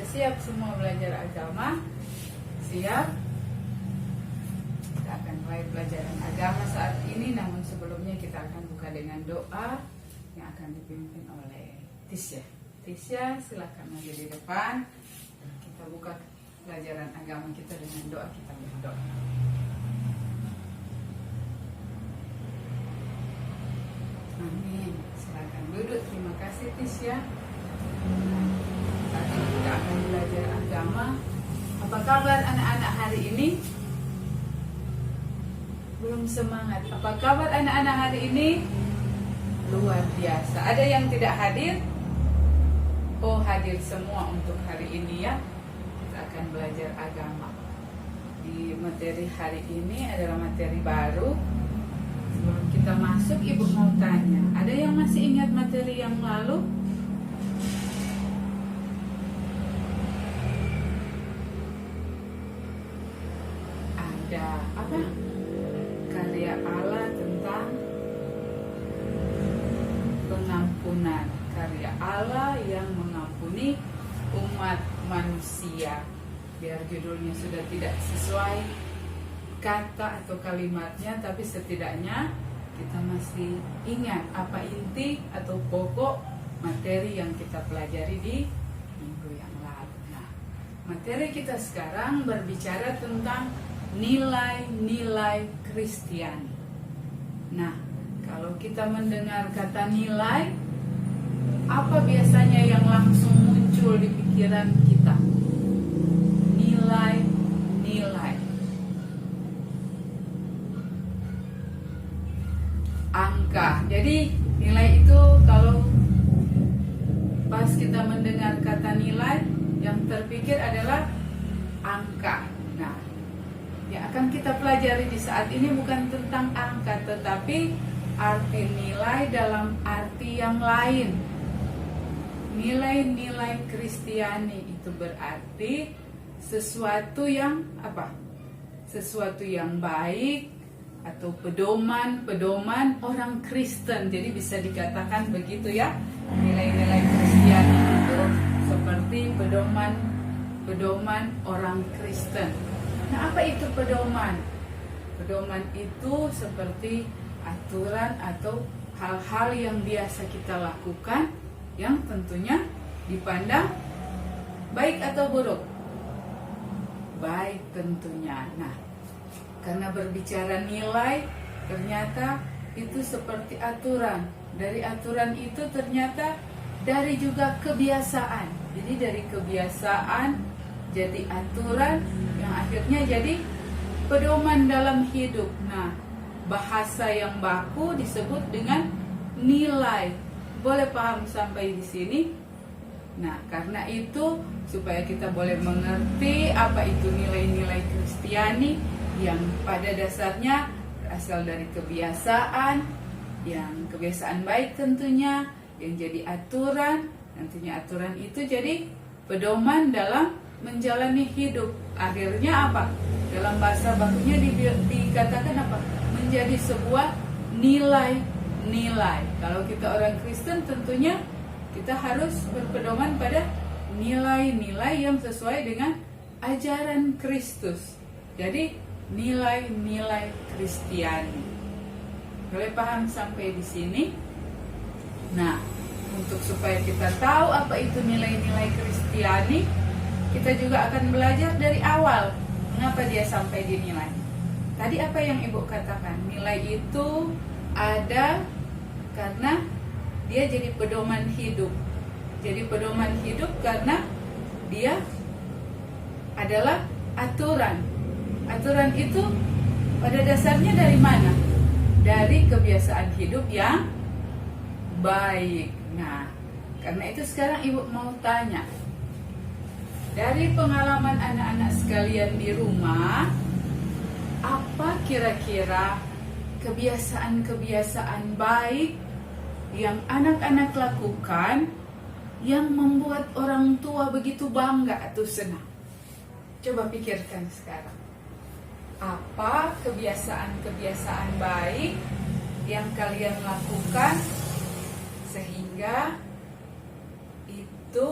siap semua belajar agama? Siap? Kita akan mulai pelajaran agama saat ini, namun sebelumnya kita akan buka dengan doa yang akan dipimpin oleh Tisya. Tisya, silakan maju di depan. Kita buka pelajaran agama kita dengan doa, kita berdoa. Amin. Silakan duduk. Terima kasih Tisya. Saat ini kita akan belajar agama. Apa kabar anak-anak hari ini? Belum semangat. Apa kabar anak-anak hari ini? Luar biasa. Ada yang tidak hadir? Oh, hadir semua untuk hari ini ya. Kita akan belajar agama. Di materi hari ini adalah materi baru. Sebelum kita masuk, Ibu mau tanya, ada yang masih ingat materi yang lalu? Ada apa? Karya Allah tentang pengampunan. Karya Allah yang mengampuni umat manusia. Biar judulnya sudah tidak sesuai kata atau kalimatnya, tapi setidaknya kita masih ingat apa inti atau pokok materi yang kita pelajari di minggu yang lalu. Nah, materi kita sekarang berbicara tentang nilai-nilai Kristiani. Nah, kalau kita mendengar kata nilai, apa biasanya yang langsung muncul di pikiran kita? Nilai-nilai. Angka. Jadi nilai itu kalau pas kita mendengar kata nilai, yang terpikir adalah angka. Nah, yang akan kita pelajari di saat ini bukan tentang angka, tetapi arti nilai dalam arti yang lain. Nilai-nilai Kristiani itu berarti sesuatu yang apa? Sesuatu yang baik, atau pedoman orang Kristen. Jadi bisa dikatakan begitu ya. Nilai-nilai Kristiani itu seperti pedoman orang Kristen. Nah, apa itu pedoman? Pedoman itu seperti aturan atau hal-hal yang biasa kita lakukan yang tentunya dipandang baik atau buruk. Baik tentunya. Nah, karena berbicara nilai, ternyata itu seperti aturan. Dari aturan itu ternyata dari juga kebiasaan. Jadi dari kebiasaan jadi aturan yang akhirnya jadi pedoman dalam hidup. Nah, bahasa yang baku disebut dengan nilai. Boleh paham sampai di sini? Nah, karena itu supaya kita boleh mengerti apa itu nilai-nilai Kristiani yang pada dasarnya berasal dari kebiasaan, yang kebiasaan baik tentunya, yang jadi aturan, nantinya aturan itu jadi pedoman dalam menjalani hidup. Akhirnya apa? Dalam bahasa bakunya dikatakan apa? Menjadi sebuah nilai-nilai. Kalau kita orang Kristen tentunya kita harus berpedoman pada nilai-nilai yang sesuai dengan ajaran Kristus. Jadi nilai-nilai Kristiani. Boleh paham sampai di sini? Nah, untuk supaya kita tahu apa itu nilai-nilai Kristiani, kita juga akan belajar dari awal. Mengapa dia sampai dinilai? Tadi apa yang Ibu katakan? Nilai itu ada karena dia jadi pedoman hidup. Jadi pedoman hidup karena dia adalah aturan. Aturan itu pada dasarnya dari mana? Dari kebiasaan hidup yang baik. Nah, karena itu sekarang Ibu mau tanya. Dari pengalaman anak-anak sekalian di rumah, apa kira-kira kebiasaan-kebiasaan baik yang anak-anak lakukan yang membuat orang tua begitu bangga atau senang? Coba pikirkan sekarang. Apa kebiasaan-kebiasaan baik yang kalian lakukan sehingga itu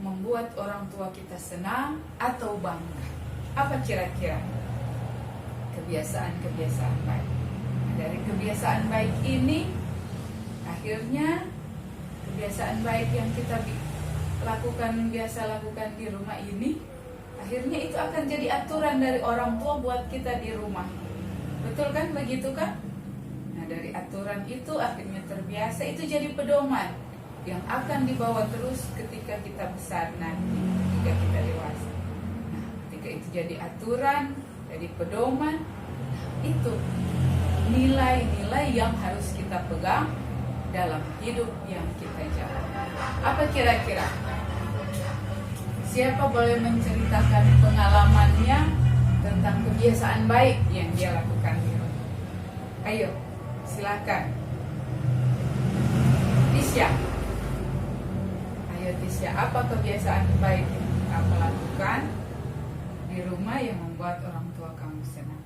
membuat orang tua kita senang atau bangga? Apa kira-kira kebiasaan-kebiasaan baik? Dari kebiasaan baik ini, akhirnya kebiasaan baik yang kita biasa lakukan di rumah ini, akhirnya itu akan jadi aturan dari orang tua buat kita di rumah. Betul kan? Begitu kan? Nah, dari aturan itu akhirnya terbiasa, itu jadi pedoman yang akan dibawa terus ketika kita besar nanti, ketika kita dewasa. Nah, ketika itu jadi aturan, jadi pedoman, itu nilai-nilai yang harus kita pegang dalam hidup yang kita jalani. Apa kira-kira? Siapa boleh menceritakan pengalamannya tentang kebiasaan baik yang dia lakukan di rumah? Ayo, silakan. Tisha. Ayo Tisha, apa kebiasaan baik yang kamu lakukan di rumah yang membuat orang tua kamu senang?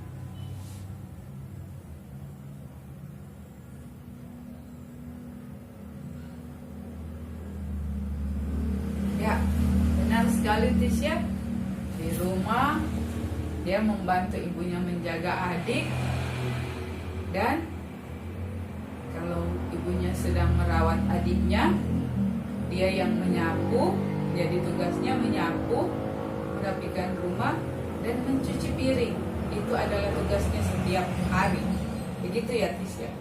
Ya, benar sekali Tisha. Di rumah dia membantu ibunya menjaga adik, dan kalau ibunya sedang merawat adiknya, dia yang menyapu. Jadi tugasnya menyapu, merapikan rumah, dan mencuci piring. Itu adalah tugasnya setiap hari. Begitu ya Tisha.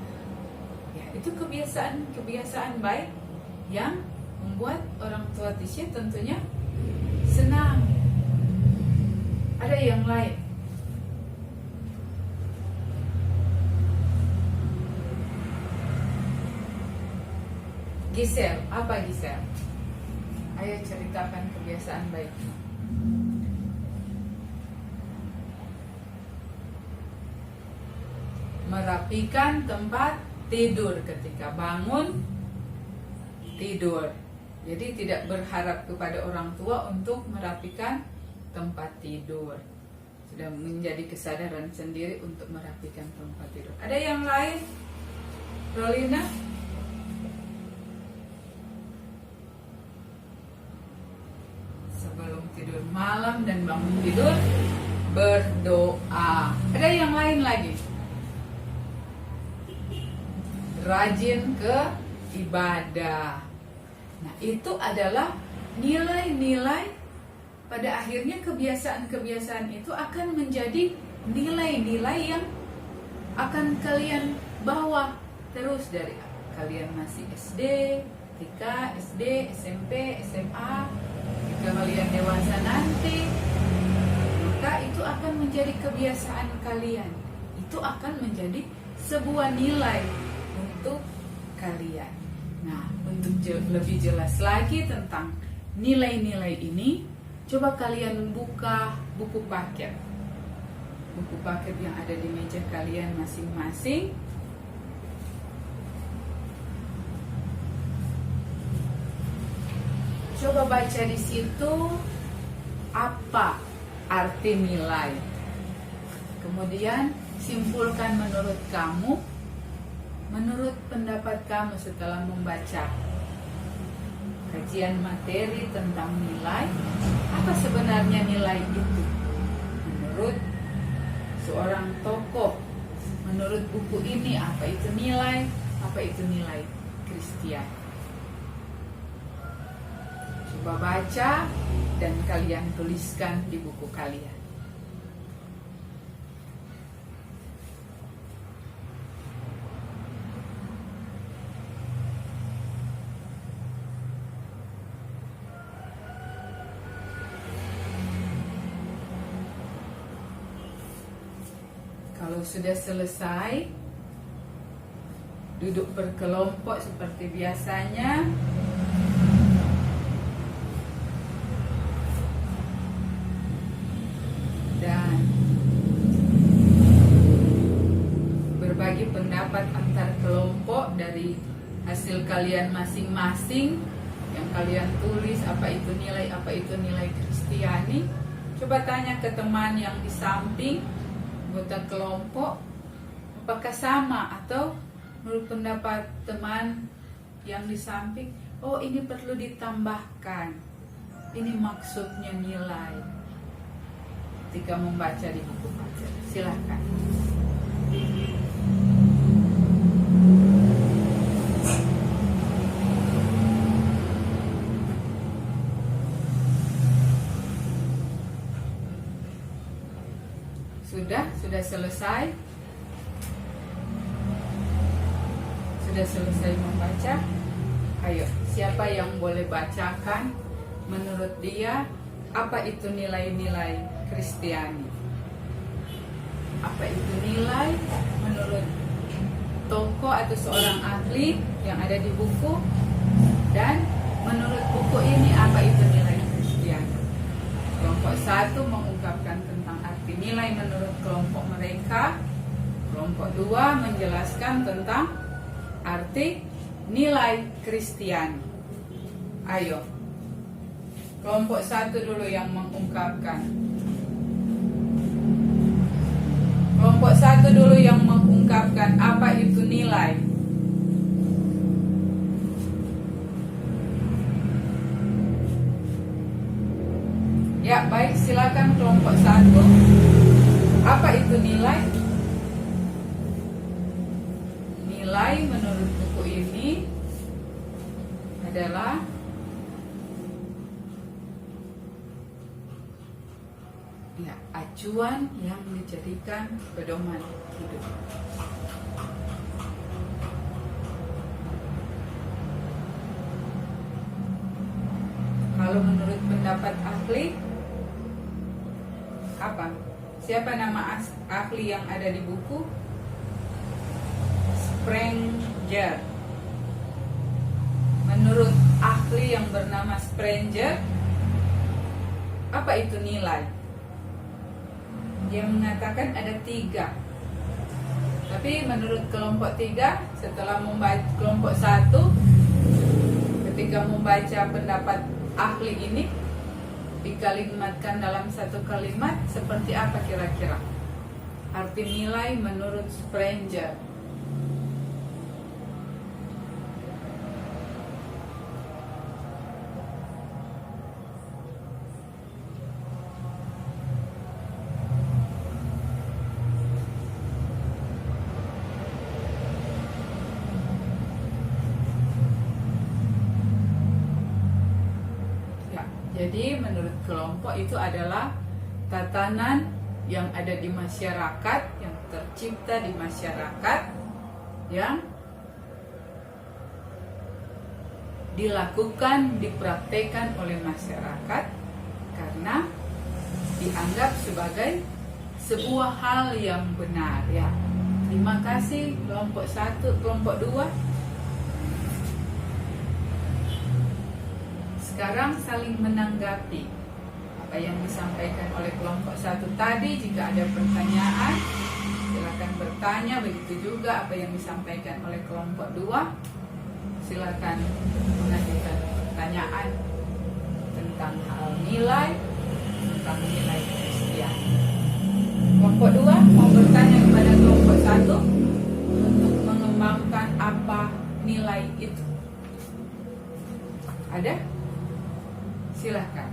Ya, itu kebiasaan baik yang membuat orang tua Tisha tentunya senang. Ada yang lain? Giselle, apa Giselle? Ayo ceritakan kebiasaan baik. Merapikan tempat tidur ketika bangun tidur. Jadi tidak berharap kepada orang tua untuk merapikan tempat tidur. Sudah menjadi kesadaran sendiri untuk merapikan tempat tidur. Ada yang lain? Rolina? Sebelum tidur malam dan bangun tidur, berdoa. Ada yang lain lagi? Rajin ke ibadah. Nah, itu adalah nilai-nilai. Pada akhirnya kebiasaan-kebiasaan itu akan menjadi nilai-nilai yang akan kalian bawa terus dari kalian masih SD, TK, SD, SMP, SMA. Jika kalian dewasa nanti, maka itu akan menjadi kebiasaan kalian. Itu akan menjadi sebuah nilai untuk kalian. Nah, untuk lebih jelas lagi tentang nilai-nilai ini, coba kalian buka buku paket. Buku paket yang ada di meja kalian masing-masing. Coba baca di situ apa arti nilai. Kemudian simpulkan menurut kamu, menurut pendapat kamu setelah membaca kajian materi tentang nilai, apa sebenarnya nilai itu? Menurut seorang tokoh, menurut buku ini, apa itu nilai? Apa itu nilai Kristiani? Coba baca dan kalian tuliskan di buku kalian. Kalau sudah selesai, duduk berkelompok seperti biasanya. Dan berbagi pendapat antar kelompok dari hasil kalian masing-masing yang kalian tulis, apa itu nilai Kristiani. Coba tanya ke teman yang di samping, anggota kelompok, apakah sama atau menurut pendapat teman yang di samping, oh ini perlu ditambahkan. ini maksudnya nilai ketika membaca di buku Paket. Silahkan. Sudah selesai? Sudah selesai membaca? Ayo, siapa yang boleh bacakan menurut dia apa itu nilai-nilai Kristiani? Apa itu nilai menurut tokoh atau seorang ahli yang ada di buku? Dan menurut buku ini apa itu nilai Kristiani? Kelompok 1 mengungkapkan tentang arti nilai menurut kelompok mereka. Kelompok 2 menjelaskan tentang arti nilai Kristiani. Ayo, kelompok 1 dulu yang mengungkapkan. Kelompok 1 dulu yang mengungkapkan apa itu nilai. Ya, baik, silakan kelompok 1. Apa itu nilai? Nilai menurut buku ini adalah acuan yang dijadikan pedoman hidup. Kalau menurut pendapat ahli, apa? Siapa nama ahli yang ada di buku? Sprenger. Menurut ahli yang bernama Sprenger, apa itu nilai? Dia mengatakan ada 3. Tapi menurut kelompok 3, setelah membaca kelompok 1, ketika membaca pendapat ahli ini, dikalimatkan dalam satu kalimat, seperti apa kira-kira arti nilai menurut Sprenger? Jadi menurut kelompok itu adalah tatanan yang ada di masyarakat, yang tercipta di masyarakat, yang dilakukan, dipraktekkan oleh masyarakat karena dianggap sebagai sebuah hal yang benar, ya. Terima kasih kelompok 1, kelompok 2. Sekarang saling menanggapi apa yang disampaikan oleh kelompok 1 tadi. Jika ada pertanyaan, silakan bertanya. Begitu juga apa yang disampaikan oleh kelompok 2. Silakan mengajukan pertanyaan tentang hal nilai, tentang nilai Kristian. Kelompok 2 mau bertanya kepada kelompok 1 untuk mengembangkan apa nilai itu. Ada? Silahkan.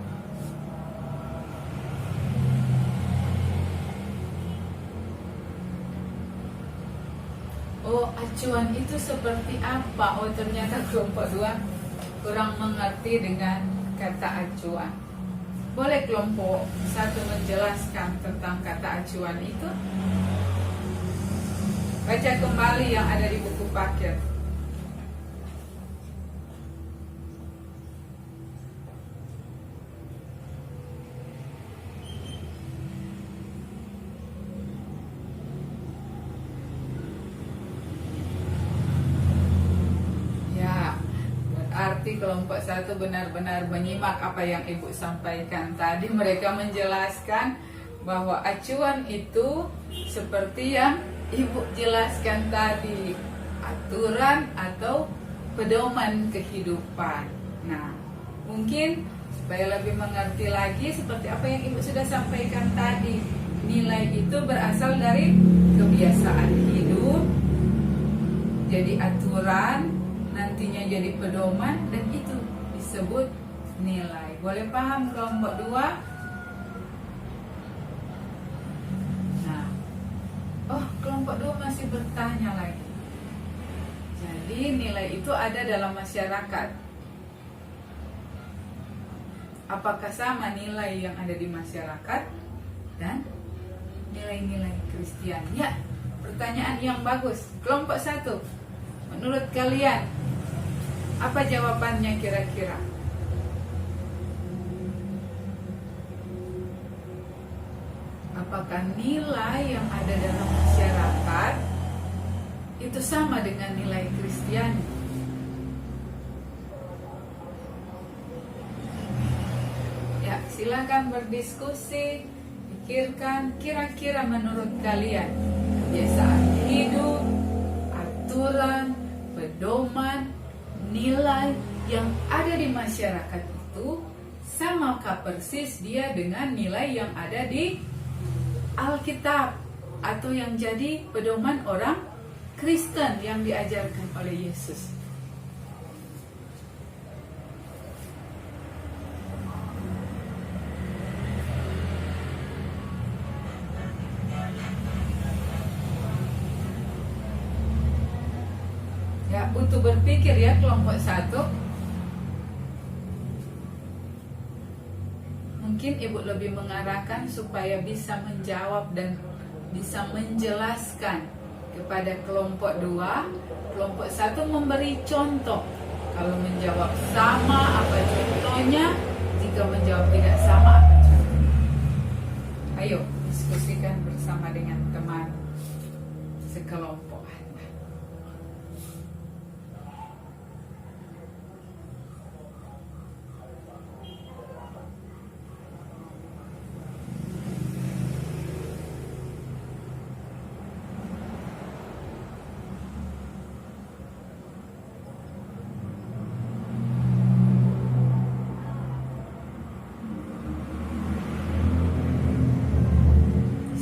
Oh, acuan itu seperti apa? Oh, ternyata kelompok 2 kurang mengerti dengan kata acuan. Boleh kelompok 1 menjelaskan tentang kata acuan itu? Baca kembali yang ada di buku paket. Kelompok 1 benar-benar menyimak apa yang Ibu sampaikan tadi. Mereka menjelaskan bahwa acuan itu seperti yang Ibu jelaskan tadi, aturan atau pedoman kehidupan. Nah, mungkin supaya lebih mengerti lagi seperti apa yang Ibu sudah sampaikan tadi, nilai itu berasal dari kebiasaan hidup, jadi aturan, nantinya jadi pedoman, dan itu disebut nilai. Boleh paham kelompok 2? Nah, kelompok 2 masih bertanya lagi. Jadi nilai itu ada dalam masyarakat. Apakah sama nilai yang ada di masyarakat dan nilai-nilai Kristen? Ya, pertanyaan yang bagus. Kelompok 1, menurut kalian apa jawabannya kira-kira? Apakah nilai yang ada dalam masyarakat itu sama dengan nilai Kristen? Ya, silakan berdiskusi, pikirkan kira-kira menurut kalian kebiasaan hidup, aturan, pedoman, nilai yang ada di masyarakat itu samakah persis dia dengan nilai yang ada di Alkitab atau yang jadi pedoman orang Kristen yang diajarkan oleh Yesus? Ya, butuh berpikir ya kelompok 1. Mungkin ibu lebih mengarahkan supaya bisa menjawab dan bisa menjelaskan kepada kelompok 2. Kelompok 1 memberi contoh. Kalau menjawab sama, apa contohnya? Jika menjawab tidak sama, apa contohnya? Ayo diskusikan bersama dengan teman sekelompok.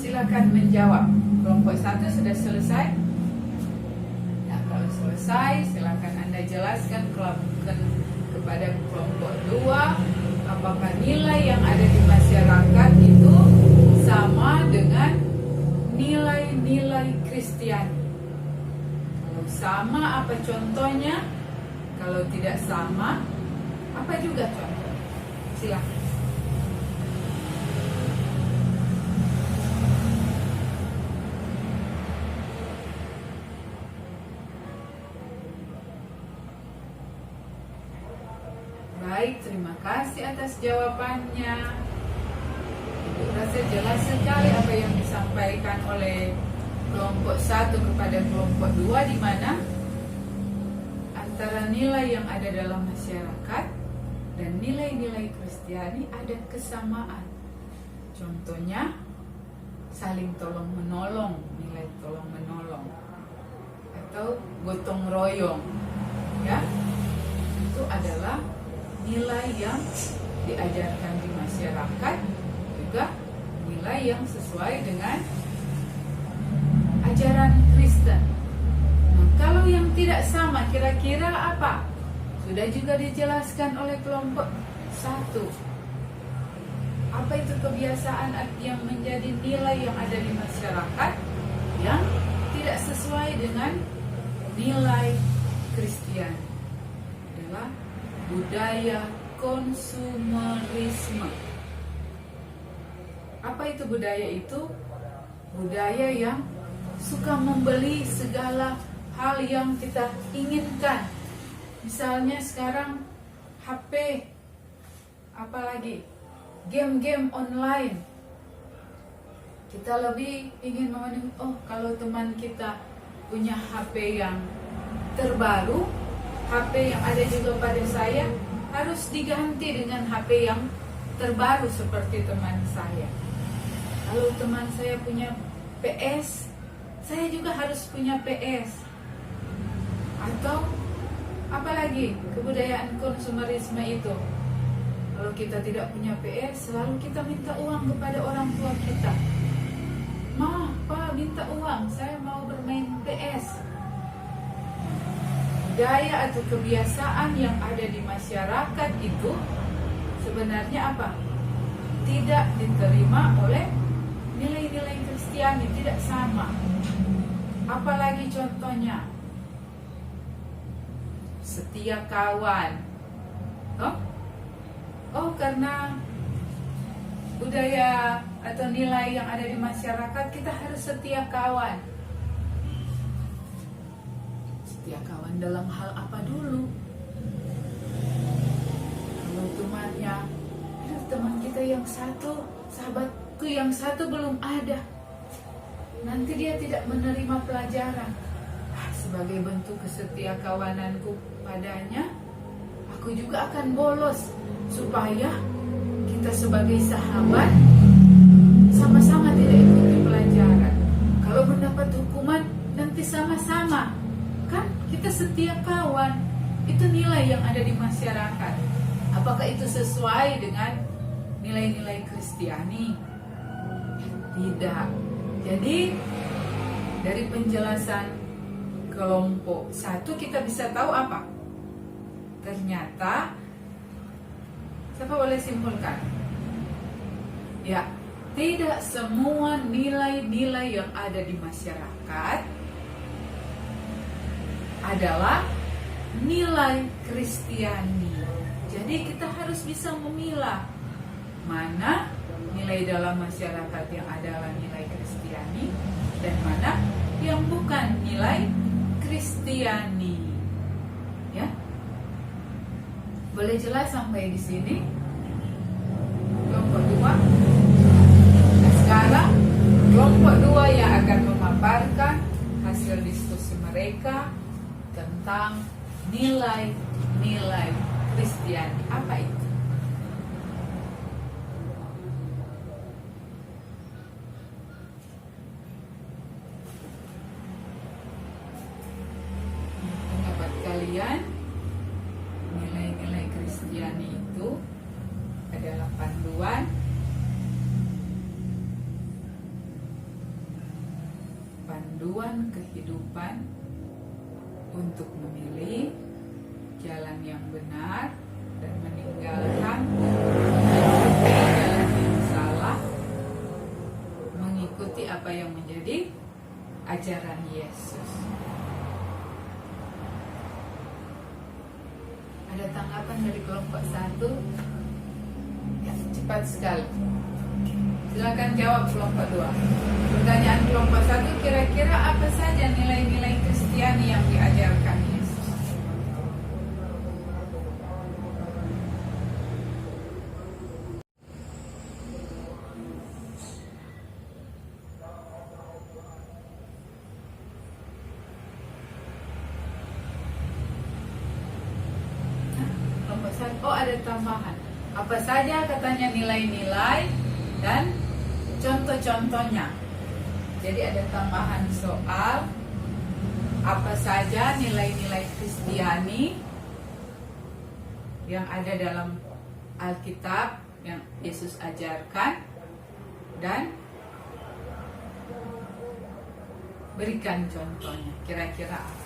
Silakan menjawab. Kelompok 1 sudah selesai? Nah, kalau selesai, silakan Anda jelaskan kepada kelompok 2 apakah nilai yang ada di masyarakat itu sama dengan nilai-nilai Kristiani. Kalau sama, apa contohnya? Kalau tidak sama, apa juga contohnya? Silakan. Baik, terima kasih atas jawabannya. Ibu rasa jelas sekali apa yang disampaikan oleh kelompok 1 kepada kelompok 2, di mana antara nilai yang ada dalam masyarakat dan nilai-nilai Kristiani ada kesamaan. Contohnya saling tolong menolong, nilai tolong menolong, atau gotong royong. Ya, itu adalah nilai yang diajarkan di masyarakat, juga nilai yang sesuai dengan ajaran Kristen. Nah, kalau yang tidak sama kira-kira apa? Sudah juga dijelaskan oleh kelompok 1. Apa itu kebiasaan yang menjadi nilai yang ada di masyarakat yang tidak sesuai dengan nilai Kristen? Adalah budaya konsumerisme. Apa itu budaya itu? Budaya yang suka membeli segala hal yang kita inginkan. Misalnya sekarang HP, apalagi game-game online. Kita lebih ingin memenuhi, kalau teman kita punya HP yang terbaru, HP yang ada juga pada saya harus diganti dengan HP yang terbaru seperti teman saya. Kalau teman saya punya PS, saya juga harus punya PS. Atau apalagi kebudayaan konsumerisme itu. Kalau kita tidak punya PS, selalu kita minta uang kepada orang tua kita. Ma, Pa, minta uang, saya mau bermain PS. Budaya atau kebiasaan yang ada di masyarakat itu sebenarnya apa? Tidak diterima oleh nilai-nilai Kristiani, tidak sama. Apalagi contohnya setia kawan. Karena budaya atau nilai yang ada di masyarakat, kita harus setia kawan. Setia kawan dalam hal apa dulu? Kalau temannya, teman kita yang satu, sahabatku yang satu belum ada, nanti dia tidak menerima pelajaran. Sebagai bentuk kesetia kawananku padanya, aku juga akan bolos, supaya kita sebagai sahabat sama-sama tidak ikuti pelajaran. Kalau mendapat hukuman, nanti sama-sama. Kan kita setia kawan. Itu nilai yang ada di masyarakat. Apakah itu sesuai dengan nilai-nilai Kristiani? Tidak. Jadi dari penjelasan kelompok 1 kita bisa tahu apa? Ternyata, siapa boleh simpulkan? Ya, tidak semua nilai-nilai yang ada di masyarakat adalah nilai Kristiani. Jadi kita harus bisa memilah mana nilai dalam masyarakat yang adalah nilai Kristiani dan mana yang bukan nilai Kristiani. Ya, boleh jelas sampai di sini? Kelompok 2. Nah, sekarang kelompok 2 yang akan memaparkan hasil diskusi mereka tentang nilai-nilai Kristiani. Apa itu? Pendapat kalian, nilai-nilai Kristiani itu adalah panduan kehidupan untuk memilih jalan yang benar dan meninggalkan jalan yang salah, mengikuti apa yang menjadi ajaran Yesus. Ada tanggapan dari kelompok 1? Ya, cepat sekali. Silakan jawab kelompok 2. Pertanyaan kelompok 1, kira-kira apa saja nilai-nilai Kristiani yang diajarkan Yesus? Kelompok 1, ada tambahan. Apa saja katanya nilai-nilai dan contoh-contohnya. Jadi ada tambahan soal apa saja nilai-nilai Kristiani yang ada dalam Alkitab yang Yesus ajarkan, dan berikan contohnya. Kira-kira apa?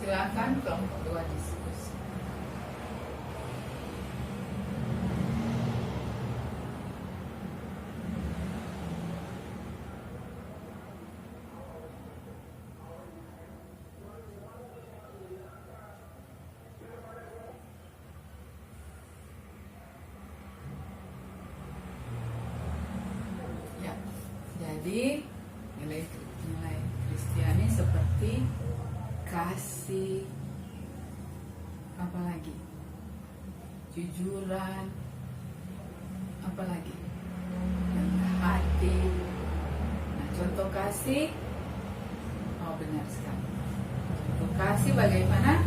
Silakan kelompok 2 diskusi. Ya, jadi nilai Kristiani seperti kasih, apalagi jujuran, apalagi rendah hati. Nah, contoh kasih, benar sekali. Contoh kasih bagaimana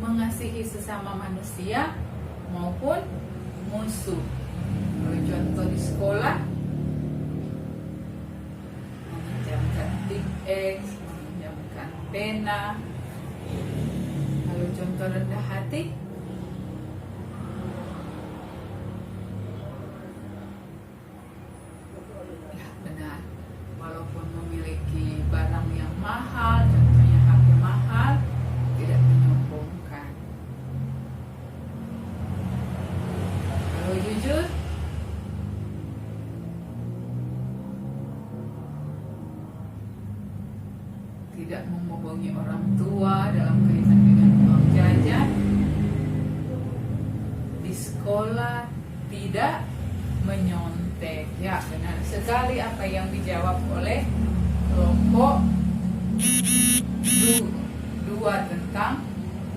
mengasihi sesama manusia maupun musuh. Kalau contoh di sekolah, meminjamkan tip X, meminjamkan pena. Kalau contoh rendah hati, tidak membohongi orang tua dalam kaitan dengan uang jajan, di sekolah tidak menyontek. Ya, benar sekali apa yang dijawab oleh kelompok 2 tentang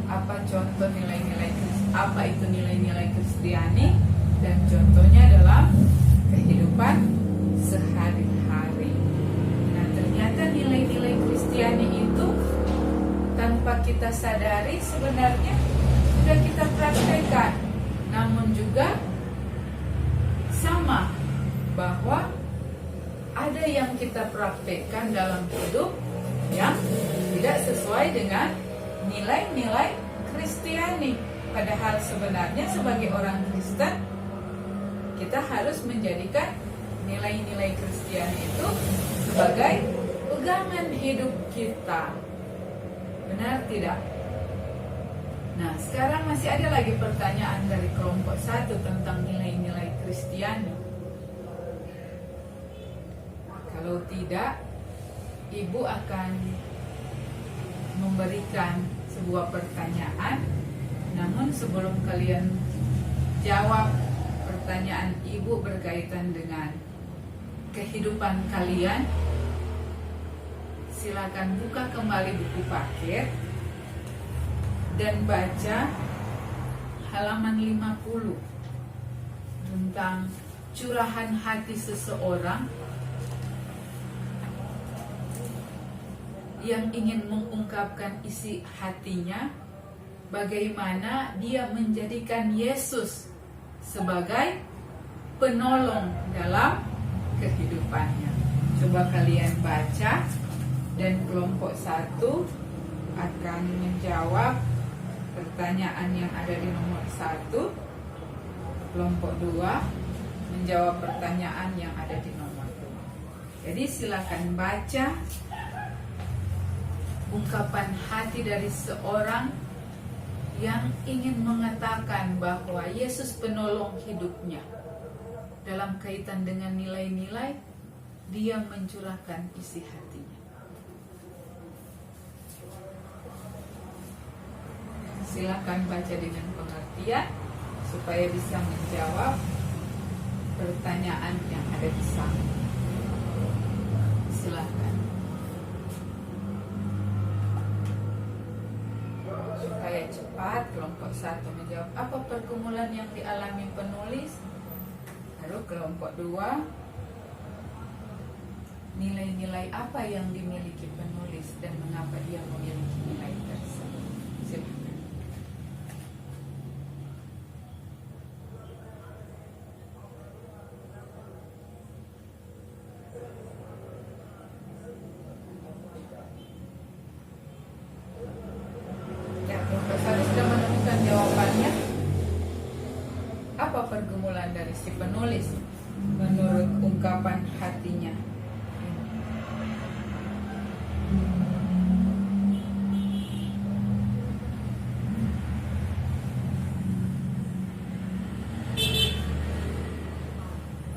apa contoh nilai-nilai, apa itu nilai-nilai Kristiani dan contohnya dalam kehidupan sehari-hari. Nah, ternyata nilai-nilai Kristiani itu tanpa kita sadari sebenarnya sudah kita praktekkan, namun juga sama bahwa ada yang kita praktekkan dalam hidup yang tidak sesuai dengan nilai-nilai Kristiani. Padahal sebenarnya sebagai orang Kristen kita harus menjadikan nilai-nilai Kristiani itu sebagai pegangan hidup kita. Benar tidak? Nah, sekarang masih ada lagi pertanyaan dari kelompok 1 tentang nilai-nilai Kristiani. Kalau tidak, Ibu akan memberikan sebuah pertanyaan. Namun sebelum kalian jawab pertanyaan Ibu berkaitan dengan kehidupan kalian, silakan buka kembali buku paket dan baca halaman 50 tentang curahan hati seseorang yang ingin mengungkapkan isi hatinya, bagaimana dia menjadikan Yesus sebagai penolong dalam kehidupannya. Coba kalian baca dan kelompok 1 akan menjawab pertanyaan yang ada di nomor 1. Kelompok 2 menjawab pertanyaan yang ada di nomor 2. Jadi silakan baca ungkapan hati dari seorang yang ingin mengatakan bahwa Yesus penolong hidupnya. Dalam kaitan dengan nilai-nilai, dia mencurahkan isi hatinya. Silakan baca dengan pengertian supaya bisa menjawab pertanyaan yang ada di sana. Silakan. Supaya cepat, kelompok 1 menjawab apa pergumulan yang dialami penulis. Lalu kelompok 2, nilai-nilai apa yang dimiliki penulis dan mengapa dia memiliki nilai tersebut. Silakan. Apa pergumulan dari si penulis menurut ungkapan hatinya?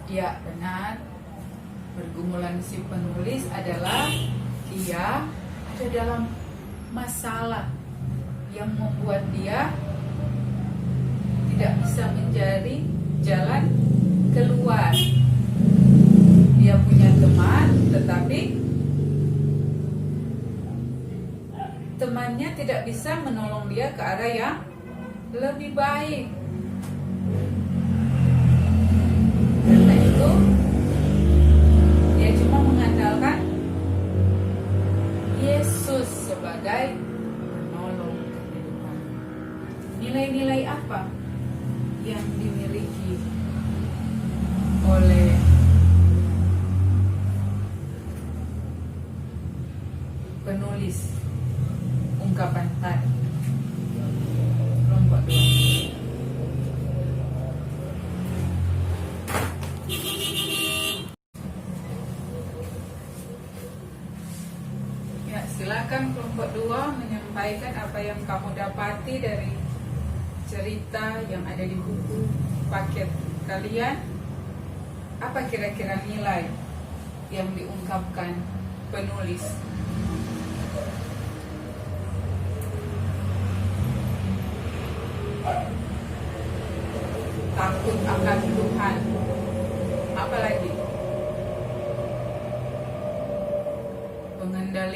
Ya, benar. Pergumulan si penulis adalah ia ada dalam masalah yang membuat dia tidak bisa mencari jalan keluar. Dia punya teman, tetapi temannya tidak bisa menolong dia ke arah yang lebih baik. Karena itu, dia cuma mengandalkan Yesus sebagai penolong kehidupan. Nilai-nilai apa yang dimiliki oleh penulis ungkapan tadi? Kelompok 2. Ya, silakan kelompok 2 menyampaikan apa yang kamu dapati dari cerita yang ada di buku paket kalian. Apa kira-kira nilai yang diungkapkan penulis?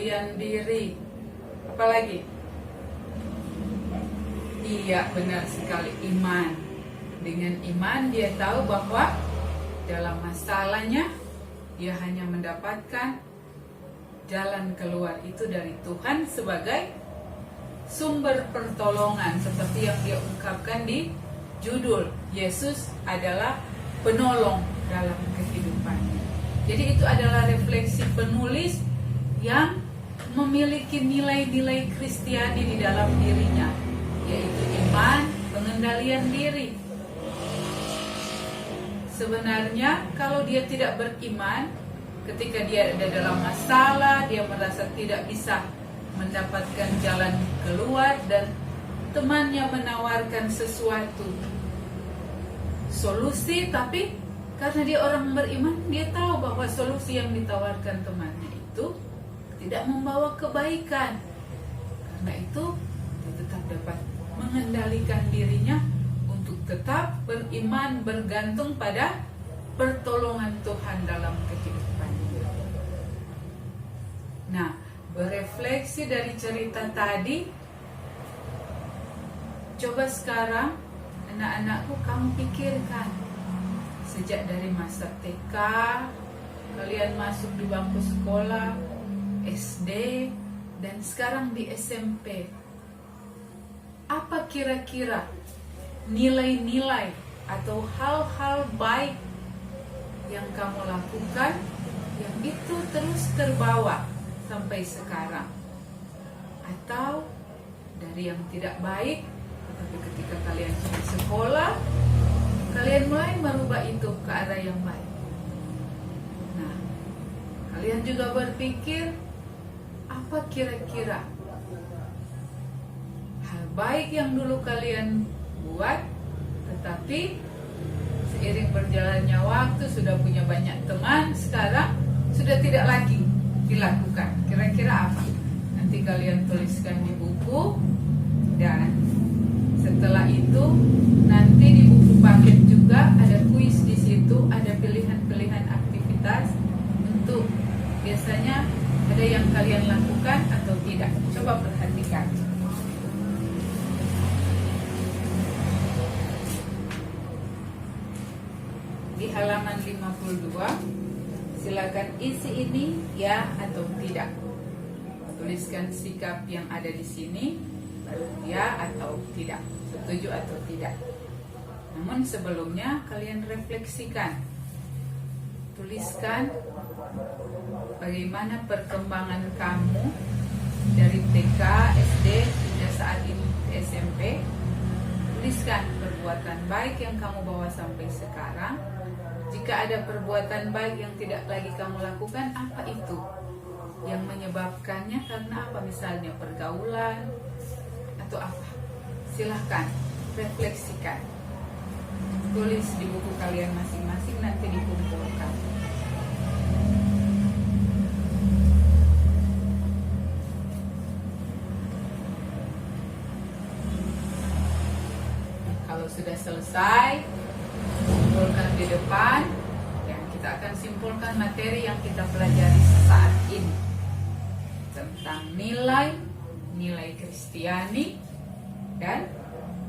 pengendalian diri. Apalagi? Iya, benar sekali, iman. Dengan iman dia tahu bahwa dalam masalahnya dia hanya mendapatkan jalan keluar itu dari Tuhan sebagai sumber pertolongan, seperti yang dia ungkapkan di judul, Yesus adalah penolong dalam kehidupannya. Jadi itu adalah refleksi penulis yang memiliki nilai-nilai Kristiani di dalam dirinya, yaitu iman, pengendalian diri. Sebenarnya kalau dia tidak beriman, ketika dia ada dalam masalah, dia merasa tidak bisa mendapatkan jalan keluar dan temannya menawarkan sesuatu solusi, tapi karena dia orang beriman, dia tahu bahwa solusi yang ditawarkan temannya itu tidak membawa kebaikan. Karena itu dia tetap dapat mengendalikan dirinya untuk tetap beriman, bergantung pada pertolongan Tuhan dalam kehidupannya. Nah, berefleksi dari cerita tadi, coba sekarang anak-anakku kamu pikirkan, sejak dari masa TK, kalian masuk di bangku sekolah, SD, dan sekarang di SMP. Apa kira-kira nilai-nilai atau hal-hal baik yang kamu lakukan yang itu terus terbawa sampai sekarang? Atau dari yang tidak baik, tetapi ketika kalian sudah sekolah, kalian mulai merubah itu ke arah yang baik. Nah, kalian juga berpikir, apa kira-kira hal baik yang dulu kalian buat, tetapi seiring berjalannya waktu, sudah punya banyak teman, sekarang sudah tidak lagi dilakukan. Kira-kira apa? Nanti kalian tuliskan di buku, dan setelah itu nanti di buku paket juga ada kuis di situ, ada pilihan-pilihan aktivitas untuk biasanya ada yang kalian lakukan atau tidak. Coba perhatikan. Di halaman 52, silakan isi ini ya atau tidak. Tuliskan sikap yang ada di sini, baru ya atau tidak, setuju atau tidak. Namun sebelumnya kalian refleksikan, tuliskan bagaimana perkembangan kamu dari TK, SD hingga saat ini SMP. Tuliskan perbuatan baik yang kamu bawa sampai sekarang. Jika ada perbuatan baik yang tidak lagi kamu lakukan, apa itu? Yang menyebabkannya karena apa? Misalnya pergaulan atau apa? Silahkan refleksikan. Tulis di buku kalian masing-masing, nanti dikumpulkan. Kalau sudah selesai, simpulkan di depan. Ya, kita akan simpulkan materi yang kita pelajari saat ini tentang nilai Kristiani dan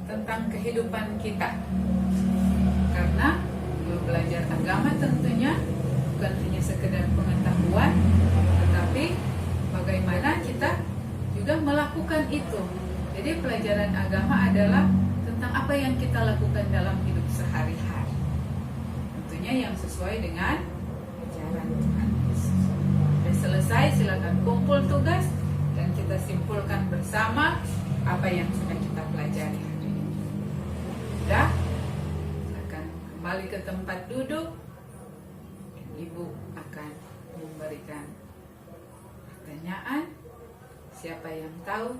tentang kehidupan kita. Karena belajar agama tentunya bukan hanya sekedar pengetahuan, tetapi bagaimana kita juga melakukan itu. Jadi pelajaran agama adalah tentang apa yang kita lakukan dalam hidup sehari-hari. Tentunya yang sesuai dengan ajaran Tuhan Yesus. Sudah selesai, silakan kumpul tugas dan kita simpulkan bersama apa yang sudah kita pelajari hari ini. Sudah? Silakan kembali ke tempat duduk. Ibu akan memberikan pertanyaan. Siapa yang tahu,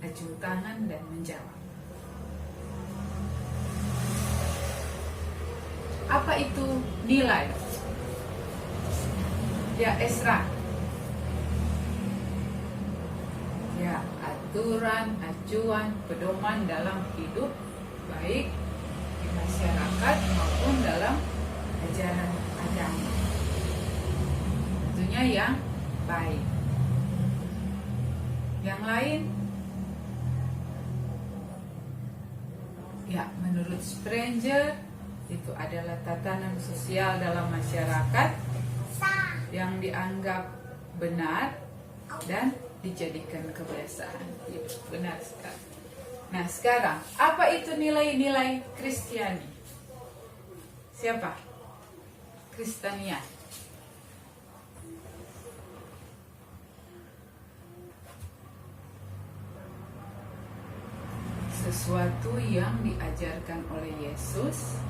acung tangan dan menjawab. Apa itu nilai? Ya, Esra. Ya, aturan, acuan, pedoman dalam hidup, baik di masyarakat maupun dalam ajaran agama. Tentunya yang baik. Yang lain? Ya, menurut Sprenger itu adalah tatanan sosial dalam masyarakat yang dianggap benar dan dijadikan kebiasaan. Ya, benar sekali. Nah, sekarang apa itu nilai-nilai Kristiani? Siapa? Kristania. Sesuatu yang diajarkan oleh Yesus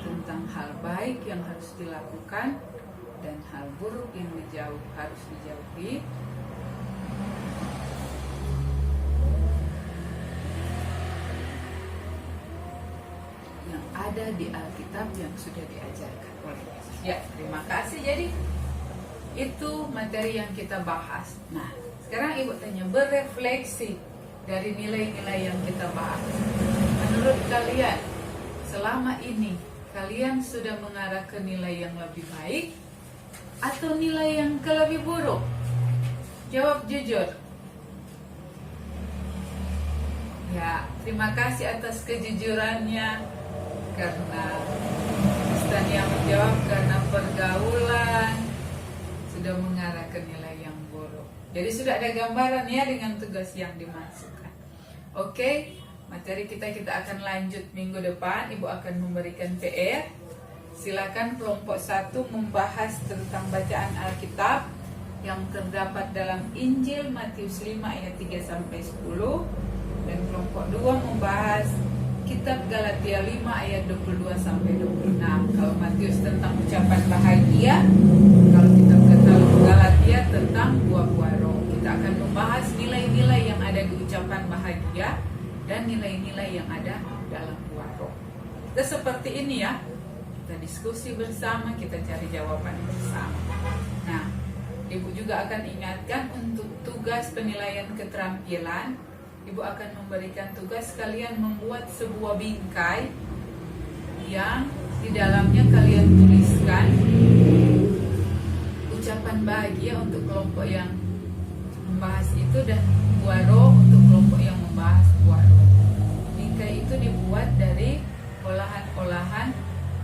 tentang hal baik yang harus dilakukan dan hal buruk yang harus dijauhi. Yang ada di Alkitab yang sudah diajarkan oleh Yesus. Ya, terima kasih. Jadi itu materi yang kita bahas. Nah, sekarang Ibu tanya, berefleksi dari nilai-nilai yang kita bahas. Menurut kalian, selama ini kalian sudah mengarah ke nilai yang lebih baik atau nilai yang lebih buruk? Jawab jujur. Ya, terima kasih atas kejujurannya. Karena Kristania menjawab karena pergaulan sudah mengarah ke nilai yang buruk. Jadi sudah ada gambaran ya dengan tugas yang dimasukkan. Oke, materi kita akan lanjut minggu depan. Ibu akan memberikan PR. Silakan kelompok 1 membahas tentang bacaan Alkitab yang terdapat dalam Injil Matius 5 ayat 3 sampai 10, dan kelompok 2 membahas Kitab Galatia 5 ayat 22 sampai 26. Kalau Matius tentang ucapan bahagia, kalau kitab Galatia tentang buah-buah roh. Kita akan membahas nilai-nilai yang ada di ucapan bahagia dan nilai-nilai yang ada dalam buah roh. Kita seperti ini ya. Kita diskusi bersama, kita cari jawaban bersama. Nah, Ibu juga akan ingatkan untuk tugas penilaian keterampilan. Ibu akan memberikan tugas kalian membuat sebuah bingkai yang di dalamnya kalian tuliskan ucapan bahagia untuk kelompok yang membahas itu dan buah roh untuk kelompok yang membahas buah roh. Bingkai itu dibuat dari olahan-olahan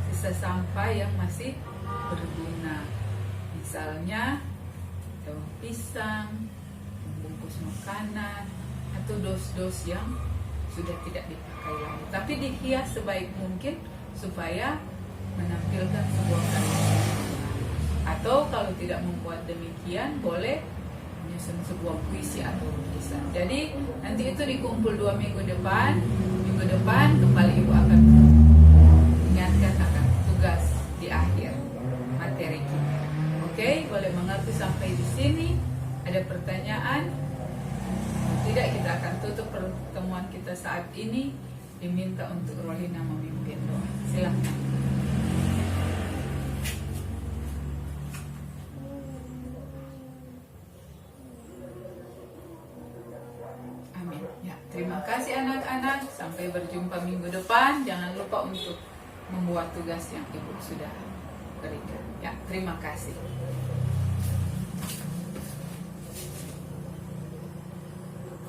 sisa sampah yang masih berguna. Misalnya daun pisang, bungkus makanan, atau dos-dos yang sudah tidak dipakai lagi, tapi dihias sebaik mungkin supaya menampilkan sebuah karya. Atau kalau tidak membuat demikian, boleh menyusun sebuah puisi atau lukisan. Jadi nanti itu dikumpul 2 minggu depan. Minggu depan kembali Ibu akan ingatkan akan tugas di akhir materi kita. Oke, boleh mengerti sampai di sini? Ada pertanyaan? Tidak, kita akan tutup pertemuan kita saat ini. Diminta untuk Rohina memimpin doa. Silakan. Amin. Ya, terima kasih anak-anak. Sampai berjumpa minggu depan. Jangan lupa untuk membuat tugas yang Ibu sudah berikan. Ya, terima kasih.